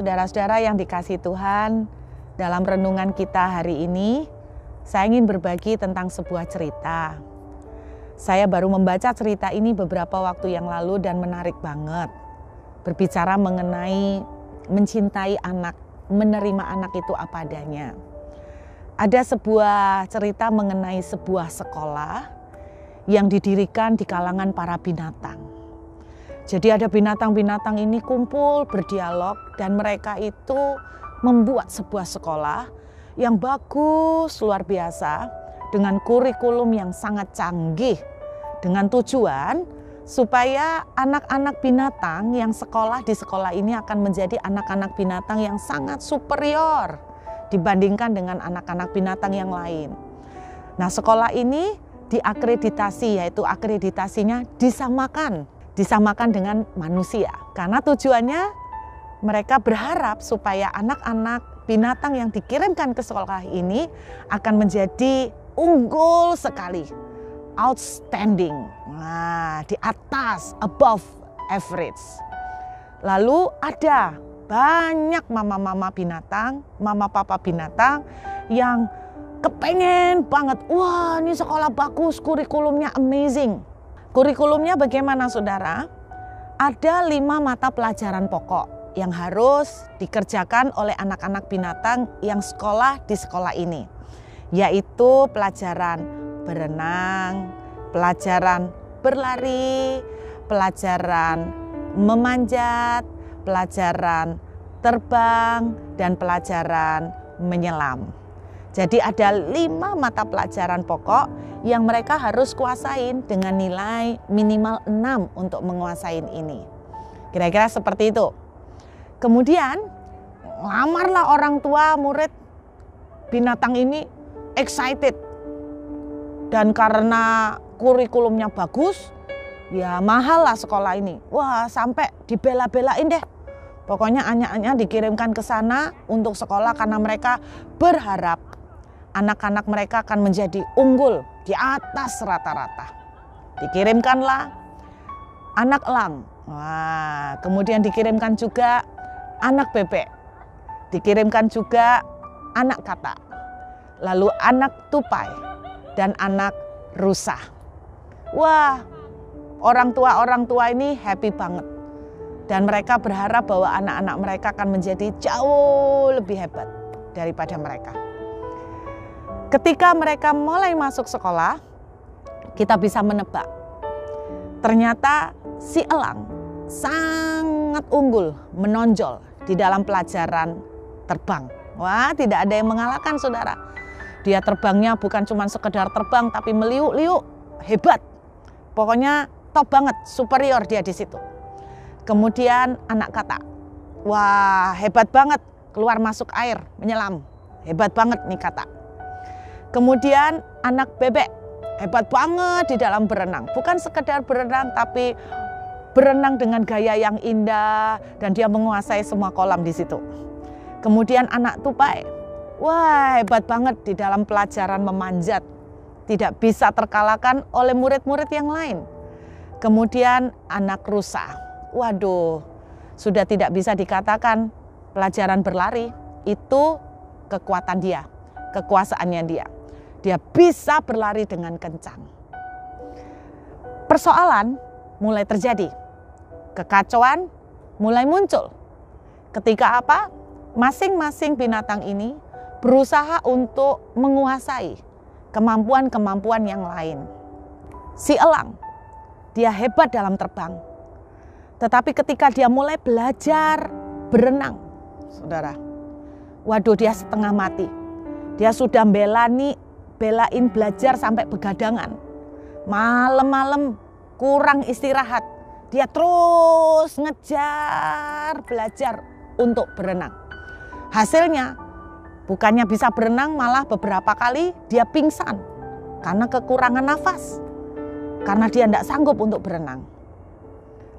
saudara-saudara yang dikasihi Tuhan, dalam renungan kita hari ini, saya ingin berbagi tentang sebuah cerita. Saya baru membaca cerita ini beberapa waktu yang lalu dan menarik banget. Berbicara mengenai mencintai anak, menerima anak itu apa adanya. Ada sebuah cerita mengenai sebuah sekolah yang didirikan di kalangan para binatang. Jadi ada binatang-binatang ini kumpul berdialog dan mereka itu membuat sebuah sekolah yang bagus luar biasa dengan kurikulum yang sangat canggih dengan tujuan supaya anak-anak binatang yang sekolah di sekolah ini akan menjadi anak-anak binatang yang sangat superior dibandingkan dengan anak-anak binatang yang lain. Nah, sekolah ini diakreditasi, yaitu akreditasinya disamakan dengan manusia. Karena tujuannya mereka berharap supaya anak-anak binatang yang dikirimkan ke sekolah ini akan menjadi unggul sekali, outstanding, nah, di atas, above average. Lalu ada banyak mama-mama binatang, mama papa binatang yang kepengen banget, wah ini sekolah bagus, kurikulumnya amazing. Kurikulumnya bagaimana saudara? Ada 5 mata pelajaran pokok yang harus dikerjakan oleh anak-anak binatang yang sekolah di sekolah ini. Yaitu pelajaran berenang, pelajaran berlari, pelajaran memanjat, pelajaran terbang, dan pelajaran menyelam. Jadi ada 5 mata pelajaran pokok yang mereka harus kuasain dengan nilai minimal 6 untuk menguasain ini. Kira-kira seperti itu. Kemudian lamarlah orang tua murid binatang ini excited. Dan karena kurikulumnya bagus, ya mahal lah sekolah ini. Wah, sampai dibela-belain deh. Pokoknya anak-anaknya dikirimkan ke sana untuk sekolah karena mereka berharap anak-anak mereka akan menjadi unggul di atas rata-rata. Dikirimkanlah anak elang. Wah, kemudian dikirimkan juga anak bebek. Dikirimkan juga anak katak. Lalu anak tupai dan anak rusa. Wah, orang tua ini happy banget. Dan mereka berharap bahwa anak-anak mereka akan menjadi jauh lebih hebat daripada mereka. Ketika mereka mulai masuk sekolah, kita bisa menebak. Ternyata si elang sangat unggul, menonjol di dalam pelajaran terbang. Wah, tidak ada yang mengalahkan saudara. Dia terbangnya bukan cuma sekedar terbang, tapi meliuk-liuk, hebat. Pokoknya top banget, superior dia di situ. Kemudian anak katak. Wah, hebat banget, keluar masuk air, menyelam. Hebat banget nih katak. Kemudian anak bebek, hebat banget di dalam berenang. Bukan sekedar berenang, tapi berenang dengan gaya yang indah dan dia menguasai semua kolam di situ. Kemudian anak tupai, wah hebat banget di dalam pelajaran memanjat. Tidak bisa terkalahkan oleh murid-murid yang lain. Kemudian anak rusa, waduh sudah tidak bisa dikatakan pelajaran berlari, itu kekuatan dia, kekuasaannya dia. Dia bisa berlari dengan kencang. Persoalan mulai terjadi. Kekacauan mulai muncul. Ketika apa? Masing-masing binatang ini berusaha untuk menguasai kemampuan-kemampuan yang lain. Si elang, dia hebat dalam terbang. Tetapi ketika dia mulai belajar berenang, saudara, waduh dia setengah mati. Dia sudah belain belajar sampai begadangan. Malam-malam kurang istirahat. Dia terus ngejar belajar untuk berenang. Hasilnya bukannya bisa berenang, malah beberapa kali dia pingsan karena kekurangan nafas. Karena dia tidak sanggup untuk berenang.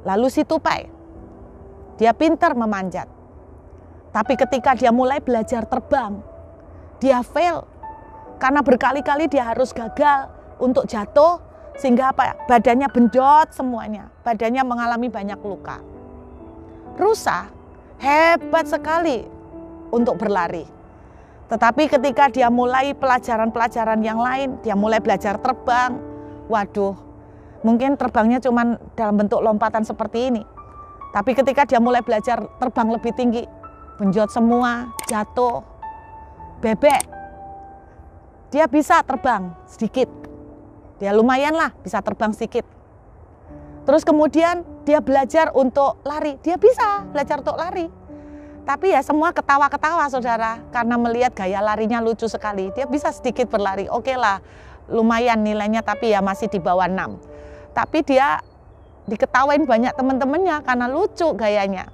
Lalu si tupai, dia pintar memanjat. Tapi ketika dia mulai belajar terbang, dia fail. Karena berkali-kali dia harus gagal untuk jatuh, sehingga apa? Badannya bendot semuanya, badannya mengalami banyak luka. Rusa hebat sekali untuk berlari. Tetapi ketika dia mulai pelajaran-pelajaran yang lain, dia mulai belajar terbang, waduh, mungkin terbangnya cuma dalam bentuk lompatan seperti ini. Tapi ketika dia mulai belajar terbang lebih tinggi, benjot semua, jatuh, bebek, dia bisa terbang sedikit. Dia lumayan lah bisa terbang sedikit. Terus kemudian dia belajar untuk lari, dia bisa belajar untuk lari. Tapi ya semua ketawa-ketawa saudara, karena melihat gaya larinya lucu sekali. Dia bisa sedikit berlari, oke lah, lumayan nilainya tapi ya masih di bawah 6. Tapi dia diketawain banyak teman-temannya karena lucu gayanya.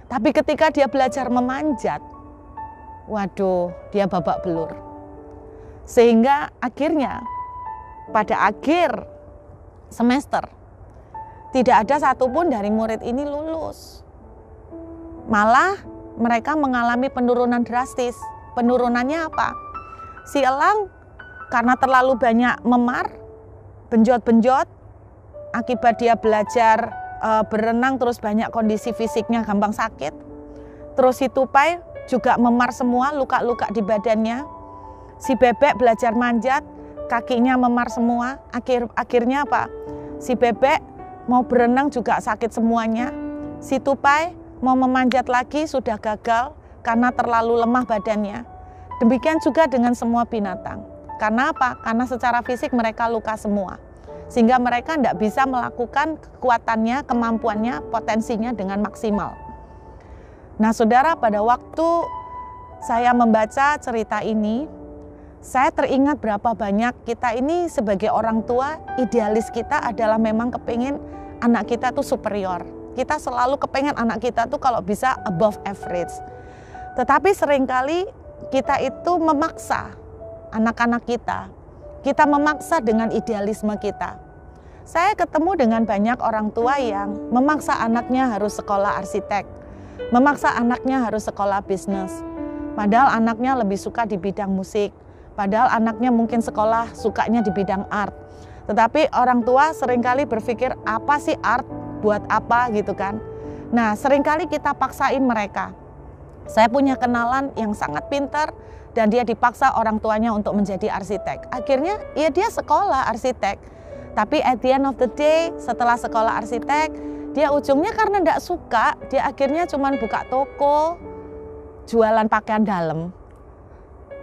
Tapi ketika dia belajar memanjat, waduh, dia babak belur. Sehingga akhirnya pada akhir semester tidak ada satupun dari murid ini lulus. Malah mereka mengalami penurunan drastis. Penurunannya apa? Si elang karena terlalu banyak memar, benjot-benjot, akibat dia belajar berenang terus banyak kondisi fisiknya gampang sakit. Terus si tupai juga memar semua, luka-luka di badannya. Si bebek belajar manjat, kakinya memar semua. Akhirnya apa? Si bebek mau berenang juga sakit semuanya. Si tupai mau memanjat lagi sudah gagal karena terlalu lemah badannya. Demikian juga dengan semua binatang. Karena apa? Karena secara fisik mereka luka semua. Sehingga mereka tidak bisa melakukan kekuatannya, kemampuannya, potensinya dengan maksimal. Nah saudara, pada waktu saya membaca cerita ini, saya teringat berapa banyak kita ini sebagai orang tua, idealis kita adalah memang kepingin anak kita tuh superior. Kita selalu kepengen anak kita tuh kalau bisa above average. Tetapi seringkali kita itu memaksa anak-anak kita. Kita memaksa dengan idealisme kita. Saya ketemu dengan banyak orang tua yang memaksa anaknya harus sekolah arsitek. Memaksa anaknya harus sekolah bisnis. Padahal anaknya lebih suka di bidang musik. Padahal anaknya mungkin sekolah sukanya di bidang art. Tetapi orang tua seringkali berpikir apa sih art? Buat apa gitu kan. Nah seringkali kita paksain mereka. Saya punya kenalan yang sangat pintar dan dia dipaksa orang tuanya untuk menjadi arsitek. Akhirnya ya dia sekolah arsitek. Tapi at the end of the day setelah sekolah arsitek, dia ujungnya karena tidak suka, dia akhirnya cuma buka toko, jualan pakaian dalam.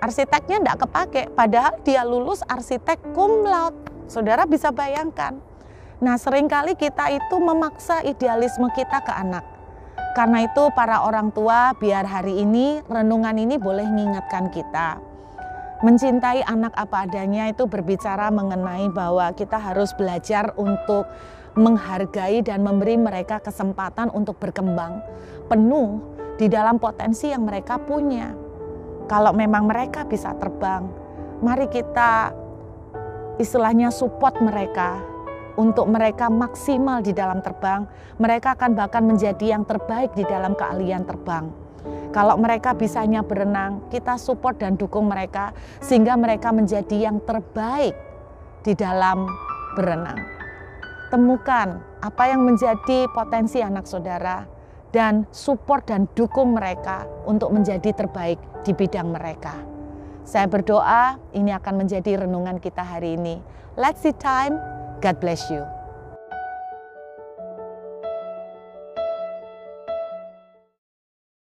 Arsiteknya tidak kepake, padahal dia lulus arsitek cum laude. Saudara bisa bayangkan. Nah seringkali kita itu memaksa idealisme kita ke anak. Karena itu para orang tua biar hari ini renungan ini boleh mengingatkan kita. Mencintai anak apa adanya itu berbicara mengenai bahwa kita harus belajar untuk menghargai dan memberi mereka kesempatan untuk berkembang penuh di dalam potensi yang mereka punya. Kalau memang mereka bisa terbang, mari kita istilahnya support mereka. Untuk mereka maksimal di dalam terbang, mereka akan bahkan menjadi yang terbaik di dalam keahlian terbang. Kalau mereka bisanya berenang, kita support dan dukung mereka sehingga mereka menjadi yang terbaik di dalam berenang. Temukan apa yang menjadi potensi anak saudara dan support dan dukung mereka untuk menjadi terbaik di bidang mereka. Saya berdoa ini akan menjadi renungan kita hari ini. Let's see time. God bless you.